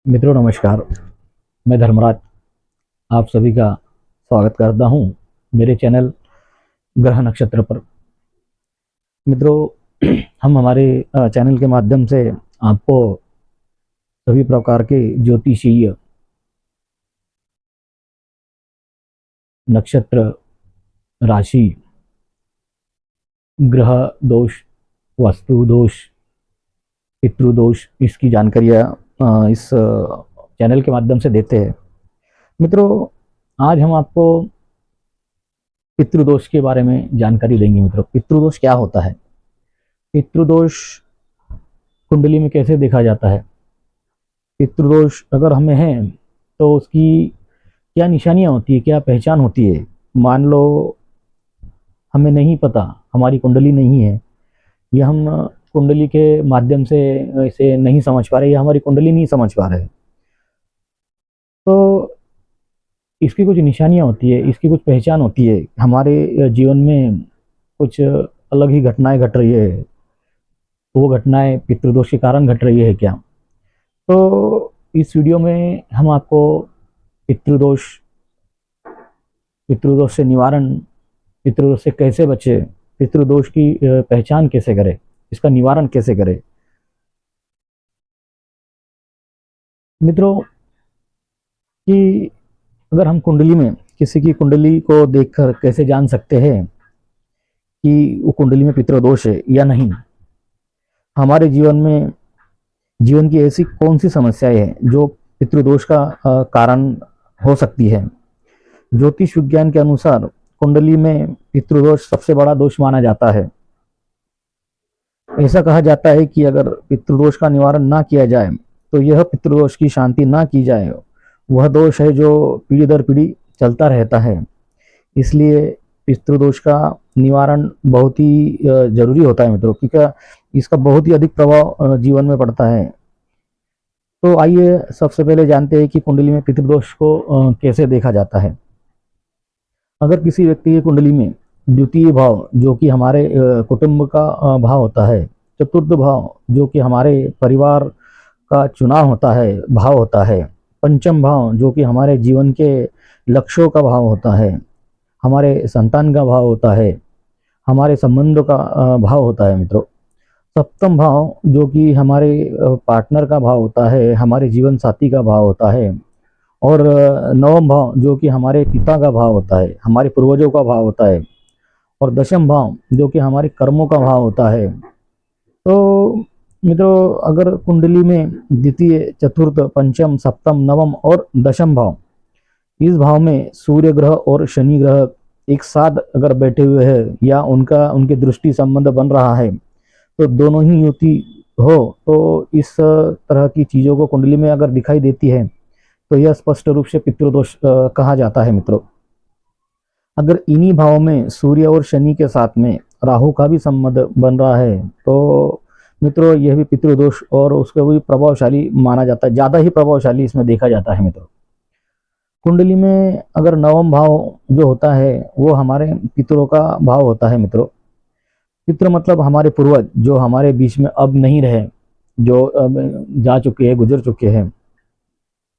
मित्रों नमस्कार। मैं धर्मराज आप सभी का स्वागत करता हूं मेरे चैनल ग्रह नक्षत्र पर। मित्रों हम हमारे चैनल के माध्यम से आपको सभी प्रकार के ज्योतिषीय नक्षत्र, राशि, ग्रह दोष, वास्तु दोष, पितृदोष इसकी जानकारियाँ इस चैनल के माध्यम से देते हैं। मित्रों आज हम आपको पितृदोष के बारे में जानकारी देंगे। मित्रों पितृदोष क्या होता है, पितृदोष कुंडली में कैसे देखा जाता है, पितृदोष अगर हमें है तो उसकी क्या निशानियां होती है, क्या पहचान होती है। मान लो हमें नहीं पता, हमारी कुंडली नहीं है या हम कुंडली के माध्यम से इसे नहीं समझ पा रहे या हमारी कुंडली नहीं समझ पा रहे, तो इसकी कुछ निशानियां होती है, इसकी कुछ पहचान होती है। हमारे जीवन में कुछ अलग ही घटनाएं घट रही है, वो घटनाएं पितृदोष के कारण घट रही है क्या। तो इस वीडियो में हम आपको पितृदोष, पितृदोष से निवारण, पितृदोष से कैसे बचे, पितृदोष की पहचान कैसे करें, इसका निवारण कैसे करें। मित्रों कि अगर हम कुंडली में किसी की कुंडली को देखकर कैसे जान सकते हैं कि वो कुंडली में पितृदोष है या नहीं। हमारे जीवन में जीवन की ऐसी कौन सी समस्याएं हैं जो पितृदोष का कारण हो सकती है। ज्योतिष विज्ञान के अनुसार कुंडली में पितृदोष सबसे बड़ा दोष माना जाता है। ऐसा कहा जाता है कि अगर पितृदोष का निवारण ना किया जाए तो यह पितृदोष की शांति ना की जाए, वह दोष है जो पीढ़ी दर पीढ़ी चलता रहता है। इसलिए पितृदोष का निवारण बहुत ही जरूरी होता है मित्रों, क्योंकि इसका बहुत ही अधिक प्रभाव जीवन में पड़ता है। तो आइए सबसे पहले जानते हैं कि कुंडली में पितृदोष को कैसे देखा जाता है। अगर किसी व्यक्ति की कुंडली में द्वितीय भाव जो कि हमारे कुटुंब का भाव होता है, चतुर्थ भाव जो कि हमारे परिवार का चुनाव होता है, भाव होता है, पंचम भाव जो कि हमारे जीवन के लक्ष्यों का भाव होता है, हमारे संतान का भाव होता है, हमारे संबंधों का भाव होता है मित्रों, सप्तम भाव जो कि हमारे पार्टनर का भाव होता है, हमारे जीवन साथी का भाव होता है, और नवम भाव जो कि हमारे पिता का भाव होता है, हमारे पूर्वजों का भाव होता है, और दशम भाव जो कि हमारे कर्मों का भाव होता है। तो मित्रों अगर कुंडली में द्वितीय, चतुर्थ, पंचम, सप्तम, नवम और दशम भाव, इस भाव में सूर्य ग्रह और शनि ग्रह एक साथ अगर बैठे हुए हैं या उनके दृष्टि संबंध बन रहा है, तो दोनों ही युति हो तो इस तरह की चीज़ों को कुंडली में अगर दिखाई देती है तो यह स्पष्ट रूप से पितृदोष कहा जाता है मित्रों। अगर इन्हीं भावों में सूर्य और शनि के साथ में राहु का भी संबंध बन रहा है तो मित्रों यह भी पितृदोष और उसका भी प्रभावशाली माना जाता है, ज़्यादा ही प्रभावशाली इसमें देखा जाता है मित्रों। कुंडली में अगर नवम भाव जो होता है वो हमारे पितरों का भाव होता है मित्रों। पितृ मतलब हमारे पूर्वज जो हमारे बीच में अब नहीं रहे, जो जा चुके हैं, गुजर चुके हैं,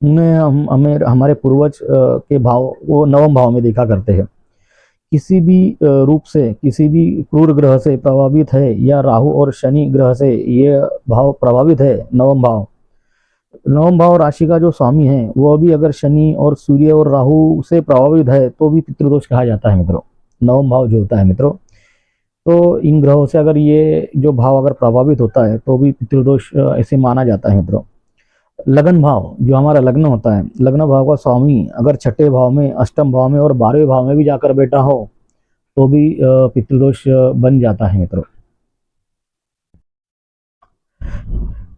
उन्हें हमें हमारे पूर्वज के भाव वो नवम भाव में देखा करते हैं। किसी भी रूप से किसी भी क्रूर ग्रह से प्रभावित है या राहु और शनि ग्रह से ये भाव प्रभावित है, नवम भाव राशि का जो स्वामी है वो भी अगर शनि और सूर्य और राहु से प्रभावित है तो भी पितृदोष कहा जाता है मित्रों। नवम भाव जो होता है मित्रों, तो इन ग्रहों से अगर ये जो भाव अगर प्रभावित होता है तो भी पितृदोष ऐसे माना जाता है मित्रों। लगन भाव जो हमारा लग्न होता है, लग्न भाव का स्वामी अगर छठे भाव में, अष्टम भाव में और 12वें भाव में भी जाकर बैठा हो तो भी पितृदोष बन जाता है मित्रों।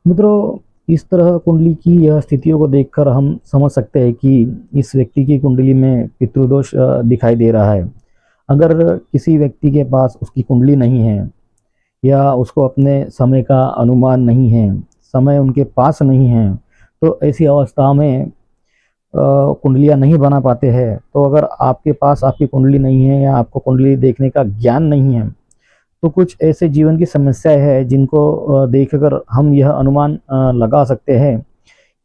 मित्रों इस तरह कुंडली की यह स्थितियों को देखकर हम समझ सकते हैं कि इस व्यक्ति की कुंडली में पितृदोष दिखाई दे रहा है। अगर किसी व्यक्ति के पास उसकी कुंडली नहीं है या उसको अपने समय का अनुमान नहीं है, समय उनके पास नहीं है, तो ऐसी अवस्था में कुंडलियाँ नहीं बना पाते हैं। तो अगर आपके पास आपकी कुंडली नहीं है या आपको कुंडली देखने का ज्ञान नहीं है तो कुछ ऐसे जीवन की समस्याएं हैं जिनको देखकर हम यह अनुमान लगा सकते हैं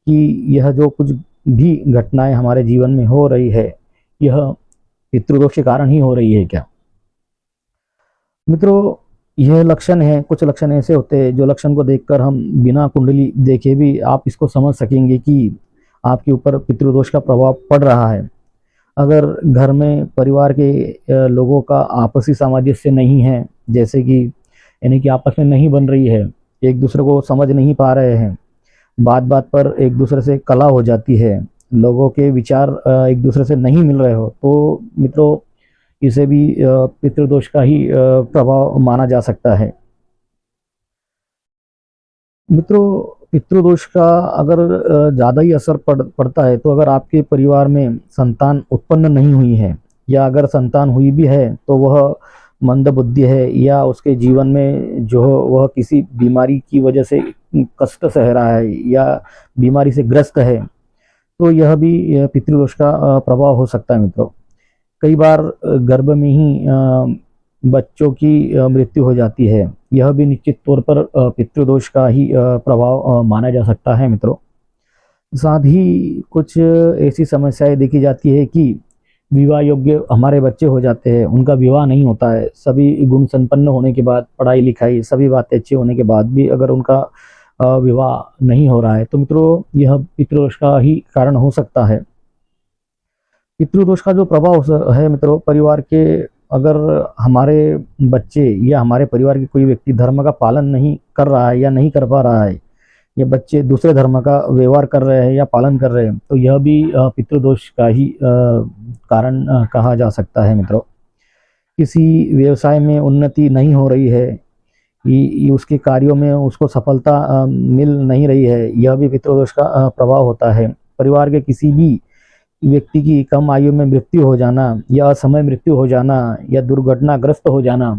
कि यह जो कुछ भी घटनाएं हमारे जीवन में हो रही है यह पितृदोष के कारण ही हो रही है क्या। मित्रों, यह लक्षण है, कुछ लक्षण ऐसे होते हैं जो लक्षण को देखकर हम बिना कुंडली देखे भी आप इसको समझ सकेंगे कि आपके ऊपर पितृदोष का प्रभाव पड़ रहा है। अगर घर में परिवार के लोगों का आपसी सामंजस्य नहीं है, जैसे कि यानी कि आपस में नहीं बन रही है, एक दूसरे को समझ नहीं पा रहे हैं, बात बात पर एक दूसरे से कलह हो जाती है, लोगों के विचार एक दूसरे से नहीं मिल रहे हो, तो मित्रों इसे भी पितृदोष का ही प्रभाव माना जा सकता है। मित्रों, पितृदोष का अगर ज़्यादा ही असर पड़ता है तो अगर आपके परिवार में संतान उत्पन्न नहीं हुई है या अगर संतान हुई भी है तो वह मंदबुद्धि है या उसके जीवन में जो वह किसी बीमारी की वजह से कष्ट सह रहा है या बीमारी से ग्रस्त है, तो यह भी पितृदोष का प्रभाव हो सकता है। मित्रों, कई बार गर्भ में ही बच्चों की मृत्यु हो जाती है, यह भी निश्चित तौर पर पितृदोष का ही प्रभाव माना जा सकता है। मित्रों, साथ ही कुछ ऐसी समस्याएं देखी जाती है कि विवाह योग्य हमारे बच्चे हो जाते हैं, उनका विवाह नहीं होता है, सभी गुण संपन्न होने के बाद, पढ़ाई लिखाई सभी बातें अच्छी होने के बाद भी अगर उनका विवाह नहीं हो रहा है, तो मित्रों यह पितृदोष का ही कारण हो सकता है। पितृदोष का जो प्रभाव है मित्रों, परिवार के अगर हमारे बच्चे या हमारे परिवार के कोई व्यक्ति धर्म का पालन नहीं कर रहा है या नहीं कर पा रहा है, या बच्चे दूसरे धर्म का व्यवहार कर रहे हैं या पालन कर रहे हैं, तो यह भी पितृदोष का ही कारण कहा जा सकता है। मित्रों, किसी व्यवसाय में उन्नति नहीं हो रही है, उसके कार्यों में उसको सफलता मिल नहीं रही है, यह भी पितृदोष का प्रभाव होता है। परिवार के किसी भी व्यक्ति की कम आयु में मृत्यु हो जाना या असमय मृत्यु हो जाना या दुर्घटनाग्रस्त हो जाना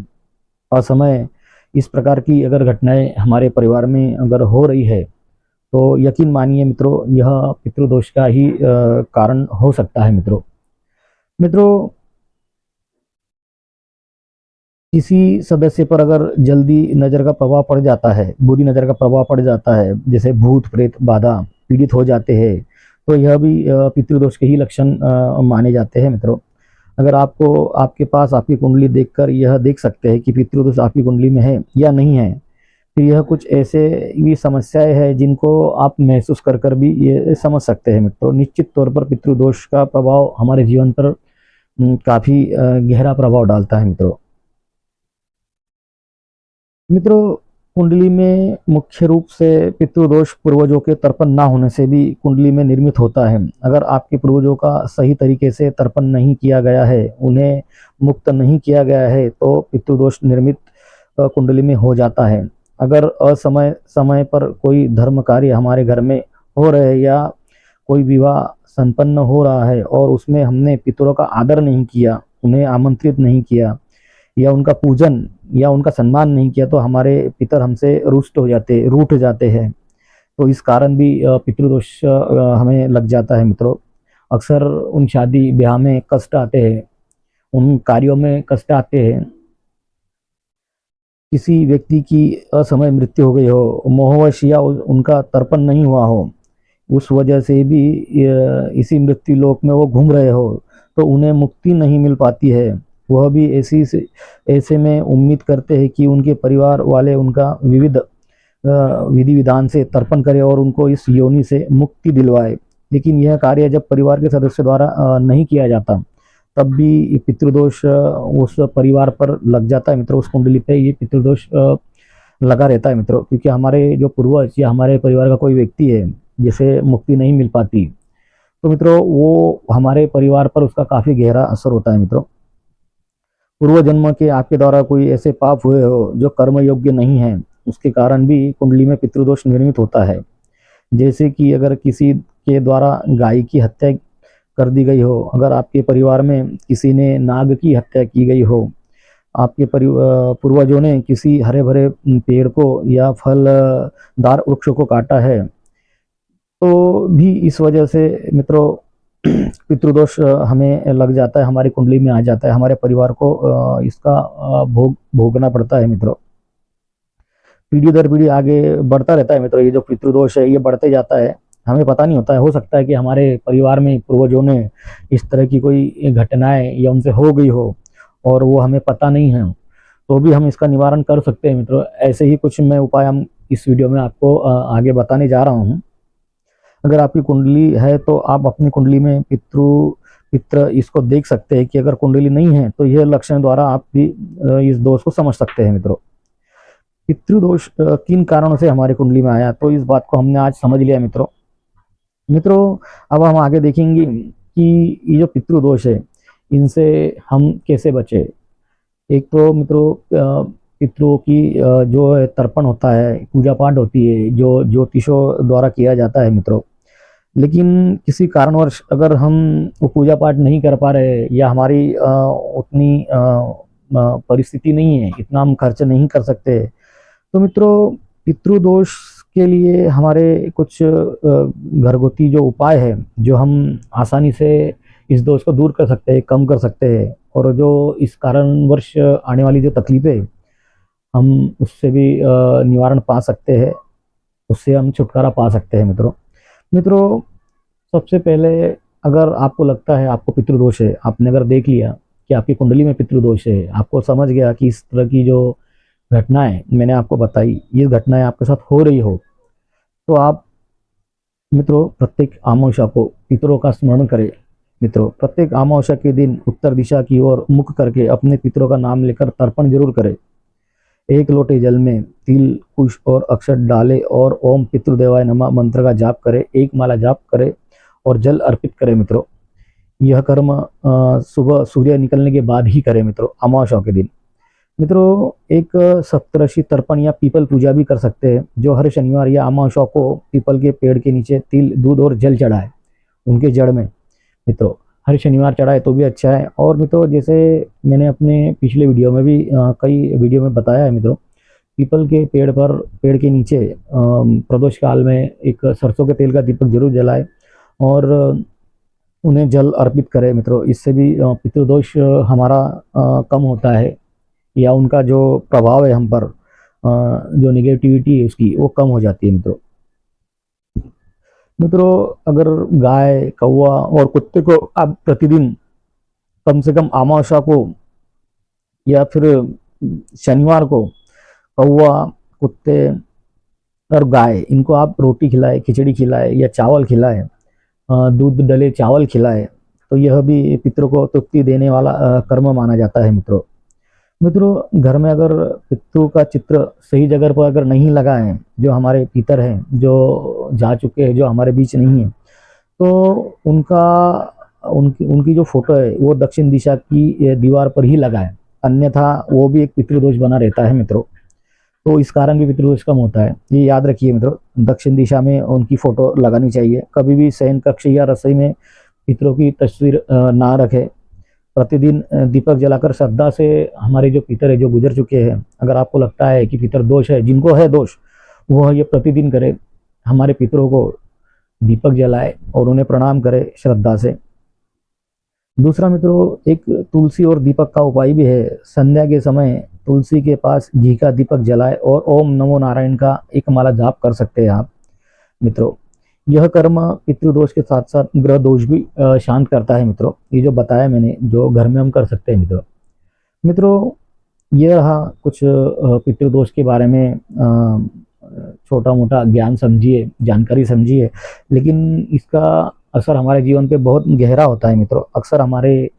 असमय, इस प्रकार की अगर घटनाएं हमारे परिवार में अगर हो रही है तो यकीन मानिए मित्रों यह पितृदोष का ही कारण हो सकता है। मित्रों, किसी सदस्य पर अगर जल्दी नज़र का प्रभाव पड़ जाता है, बुरी नज़र का प्रभाव पड़ जाता है, जैसे भूत प्रेत बाधा पीड़ित हो जाते हैं, तो यह भी पितृदोष के ही लक्षण माने जाते हैं। मित्रों, अगर आपको आपके पास आपकी कुंडली देखकर यह देख सकते हैं कि पितृदोष आपकी कुंडली में है या नहीं है, तो यह कुछ ऐसे भी समस्याएं हैं जिनको आप महसूस कर भी ये समझ सकते हैं। मित्रों, निश्चित तौर पर पितृदोष का प्रभाव हमारे जीवन पर काफ़ी गहरा प्रभाव डालता है। मित्रों, कुंडली में मुख्य रूप से पितृदोष पूर्वजों के तर्पण ना होने से भी कुंडली में निर्मित होता है। अगर आपके पूर्वजों का सही तरीके से तर्पण नहीं किया गया है, उन्हें मुक्त नहीं किया गया है, तो पितृदोष निर्मित कुंडली में हो जाता है। अगर असमय समय पर कोई धर्म कार्य हमारे घर में हो रहे हैं या कोई विवाह संपन्न हो रहा है और उसमें हमने पितरों का आदर नहीं किया, उन्हें आमंत्रित नहीं किया या उनका पूजन या उनका सम्मान नहीं किया, तो हमारे पितर हमसे रूष्ट हो जाते, रूठ जाते हैं, तो इस कारण भी पितृदोष हमें लग जाता है। मित्रों, अक्सर उन शादी ब्याह में कष्ट आते हैं, उन कार्यों में कष्ट आते हैं, किसी व्यक्ति की असमय मृत्यु हो गई हो, मोहवश या उनका तर्पण नहीं हुआ हो, उस वजह से भी इसी मृत्यु लोक में वो घूम रहे हो, तो उन्हें मुक्ति नहीं मिल पाती है। वह भी ऐसे में उम्मीद करते हैं कि उनके परिवार वाले उनका विविध विधि विधान से तर्पण करें और उनको इस योनि से मुक्ति दिलवाए, लेकिन यह कार्य जब परिवार के सदस्य द्वारा नहीं किया जाता, तब भी पितृदोष उस परिवार पर लग जाता है। मित्रों, उस कुंडली पे ये पितृदोष लगा रहता है। मित्रों, क्योंकि हमारे जो पूर्वज या हमारे परिवार का कोई व्यक्ति है जिसे मुक्ति नहीं मिल पाती, तो मित्रों वो हमारे परिवार पर उसका काफ़ी गहरा असर होता है। मित्रों, पूर्व जन्म के आपके द्वारा कोई ऐसे पाप हुए हो जो कर्म योग्य नहीं है, उसके कारण भी कुंडली में पितृदोष निर्मित होता है। जैसे कि अगर किसी के द्वारा गाय की हत्या कर दी गई हो, अगर आपके परिवार में किसी ने नाग की हत्या की गई हो, आपके पूर्वजों ने किसी हरे भरे पेड़ को या फलदार वृक्ष को काटा है, तो भी इस वजह से मित्रों पितृदोष हमें लग जाता है, हमारी कुंडली में आ जाता है, हमारे परिवार को इसका भोगना पड़ता है। मित्रों, पीढ़ी दर पीढ़ी आगे बढ़ता रहता है। मित्रों, ये जो पितृदोष है ये बढ़ते जाता है। हमें पता नहीं होता है, हो सकता है कि हमारे परिवार में पूर्वजों ने इस तरह की कोई घटनाएं या उनसे हो गई हो और वो हमें पता नहीं है, तो भी हम इसका निवारण कर सकते हैं मित्रों। ऐसे ही कुछ मैं उपाय हम इस वीडियो में आपको आगे बताने जा रहा हूँ। अगर आपकी कुंडली है तो आप अपनी कुंडली में पित्र इसको देख सकते हैं कि अगर कुंडली नहीं है तो यह लक्षण द्वारा आप भी इस दोष को समझ सकते हैं मित्रों। पितृदोष किन कारणों से हमारी कुंडली में आया, तो इस बात को हमने आज समझ लिया मित्रों। अब हम आगे देखेंगे कि ये जो पितृदोष है इनसे हम कैसे बचे। एक तो मित्रों पितरों की जो है तर्पण होता है, पूजा पाठ होती है जो ज्योतिषों द्वारा किया जाता है मित्रों। लेकिन किसी कारणवश अगर हम वो पूजा पाठ नहीं कर पा रहे या हमारी उतनी परिस्थिति नहीं है, इतना हम खर्च नहीं कर सकते, तो मित्रों पितृदोष के लिए हमारे कुछ घरगुती जो उपाय है जो हम आसानी से इस दोष को दूर कर सकते हैं, कम कर सकते हैं, और जो इस कारणवश आने वाली जो तकलीफें हम उससे भी निवारण पा सकते हैं, उससे हम छुटकारा पा सकते हैं मित्रों। सबसे पहले अगर आपको लगता है आपको पितृदोष है, आपने अगर देख लिया कि आपकी कुंडली में पितृदोष है, आपको समझ गया कि इस तरह की जो घटनाएं मैंने आपको बताई ये घटनाएं आपके साथ हो रही हो, तो आप मित्रों प्रत्येक अमावस्या को पितरों का स्मरण करें। मित्रों प्रत्येक अमावस्या के दिन उत्तर दिशा की ओर मुख करके अपने पितरों का नाम लेकर तर्पण जरूर करें। एक लोटे जल में तिल, कुश और अक्षत डालें और ओम पितृदेवाय नमः मंत्र का जाप करें, एक माला जाप करें और जल अर्पित करें मित्रों। यह कर्म सुबह सूर्य निकलने के बाद ही करें मित्रों, अमावस्या के दिन। मित्रों एक सप्तऋषि तर्पण या पीपल पूजा भी कर सकते हैं, जो हर शनिवार या अमावस्या को पीपल के पेड़ के नीचे तिल, दूध और जल चढ़ाए उनके जड़ में मित्रों। हर शनिवार चढ़ाए तो भी अच्छा है। और मित्रों जैसे मैंने अपने पिछले वीडियो में भी कई वीडियो में बताया है मित्रों, पीपल के पेड़ के नीचे प्रदोष काल में एक सरसों के तेल का दीपक जरूर जलाए और उन्हें जल अर्पित करें मित्रों। इससे भी पितृदोष हमारा कम होता है, या उनका जो प्रभाव है हम पर, जो नेगेटिविटी है उसकी, वो कम हो जाती है मित्रों। अगर गाय, कौवा और कुत्ते को आप प्रतिदिन कम से कम अमावस्या को या फिर शनिवार को कौवा, कुत्ते और गाय इनको आप रोटी खिलाए, खिचड़ी खिलाए या चावल खिलाए, दूध डले चावल खिलाए, तो यह भी पितरों को तृप्ति देने वाला कर्म माना जाता है मित्रों। घर में अगर पितरों का चित्र सही जगह पर अगर नहीं लगा है, जो हमारे पितर हैं जो जा चुके हैं, जो हमारे बीच नहीं है, तो उनकी जो फोटो है वो दक्षिण दिशा की दीवार पर ही लगा है, अन्यथा वो भी एक पितृदोष बना रहता है मित्रों। तो इस कारण भी पितृदोष कम होता है, ये याद रखिए मित्रों। दक्षिण दिशा में उनकी फोटो लगानी चाहिए। कभी भी शयन कक्ष या रसोई में पितरों की तस्वीर ना रखें। प्रतिदिन दीपक जलाकर श्रद्धा से हमारे जो पितर है जो गुजर चुके हैं, अगर आपको लगता है कि पितर दोष है, जिनको है दोष, वह ये प्रतिदिन करे, हमारे पितरों को दीपक जलाए और उन्हें प्रणाम करे श्रद्धा से। दूसरा मित्रों एक तुलसी और दीपक का उपाय भी है। संध्या के समय तुलसी के पास घी का दीपक जलाए और ओम नमो नारायण का एक माला जाप कर सकते हैं आप मित्रों। यह कर्म पितृदोष के साथ साथ ग्रह दोष भी शांत करता है मित्रों। ये जो बताया मैंने, जो घर में हम कर सकते हैं मित्रों। ये रहा कुछ पितृदोष के बारे में छोटा मोटा ज्ञान समझिए, जानकारी समझिए, लेकिन इसका असर हमारे जीवन पे बहुत गहरा होता है मित्रों। अक्सर हमारे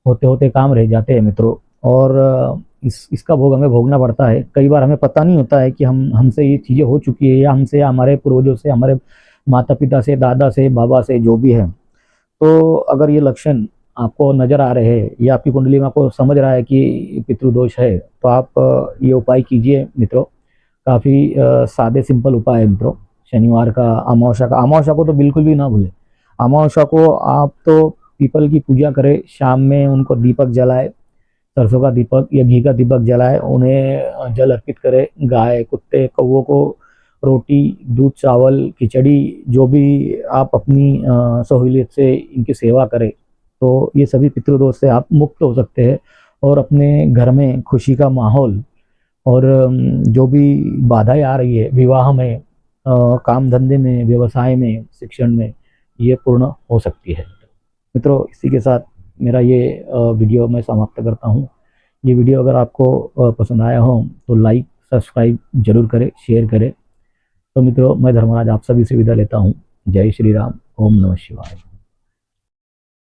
होते होते काम रह जाते हैं मित्रों, और इसका भोग हमें भोगना पड़ता है। कई बार हमें पता नहीं होता है कि हमसे ये चीज़ें हो चुकी है, या हमसे, या हमारे पूर्वजों से, हमारे माता पिता से, दादा से, बाबा से, जो भी है। तो अगर ये लक्षण आपको नज़र आ रहे हैं या आपकी कुंडली में आपको समझ रहा है कि पितृदोष है, तो आप ये उपाय कीजिए मित्रों। काफ़ी सादे सिंपल उपाय है मित्रों। शनिवार का, अमावस्या को तो बिल्कुल भी ना भूलें। अमावस्या को आप तो पीपल की पूजा करें, शाम में उनको दीपक जलाए, सरसों का दीपक या घी का दीपक जलाए, उन्हें जल अर्पित करें। गाय, कुत्ते, कौवों को रोटी, दूध, चावल, खिचड़ी, जो भी आप अपनी सहूलियत से इनकी सेवा करें, तो ये सभी पितृदोष से आप मुक्त हो सकते हैं और अपने घर में खुशी का माहौल, और जो भी बाधाएं आ रही है विवाह में, काम धंधे में, व्यवसाय में, शिक्षण में ये पूर्ण हो सकती है। मित्रों, इसी के साथ मेरा ये वीडियो मैं समाप्त करता हूँ। ये वीडियो अगर आपको पसंद आया हो तो लाइक सब्सक्राइब जरूर करें, शेयर करें। तो मित्रों, मैं धर्मराज आप सभी से विदा लेता हूँ। जय श्री राम। ओम नमः शिवाय।